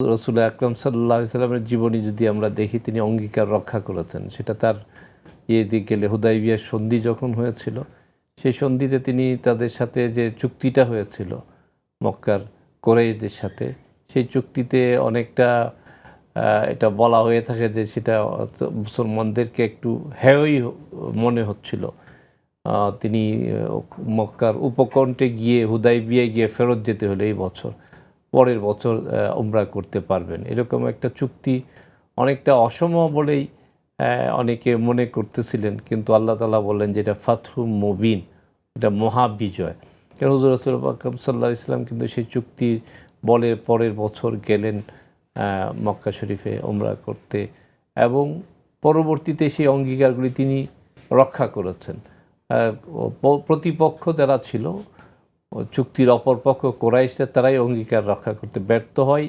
রসুল আকরাম সাল্লাল্লাহু আলাইহি সাল্লামের জীবনী যদি আমরা দেখি, তিনি অঙ্গীকার রক্ষা করেছেন। সেটা তার দিয়ে গেলে হুদাইবিয়ার সন্ধি যখন হয়েছিল, সেই সন্ধিতে তিনি তাদের সাথে যে চুক্তিটা হয়েছিল মক্কার কুরাইশদের সাথে, সেই চুক্তিতে অনেকটা এটা বলা হয়ে থাকে যে সেটা মুসলমানদেরকে একটু হেয়ই মনে হচ্ছিল। তিনি মক্কার উপকণ্ঠে গিয়ে হুদাইবিয়ায় গিয়ে ফেরত যেতে হলে এই বছর, পরের বছর উমরা করতে পারবেন, এরকম একটা চুক্তি অনেকটা অসম বলেই অনেকে মনে করতেছিলেন। কিন্তু আল্লাহ তাআলা বললেন যে এটা ফাতহু মুবিন, এটা মহাবিজয়। হুজুর রাসূল আকরাম সাল্লাল্লাহু আলাইহি ওয়াসাল্লাম কিন্তু সেই চুক্তির বলে পরের বছর গেলেন মক্কা শরীফে উমরা করতে, এবং পরবর্তীতে সেই অঙ্গীকারগুলি তিনি রক্ষা করেছেন। প্রতিপক্ষ যারা ছিল, চুক্তির অপরপক্ষ কুরাইশরা, তারাই অঙ্গীকার রক্ষা করতে ব্যর্থ হয়।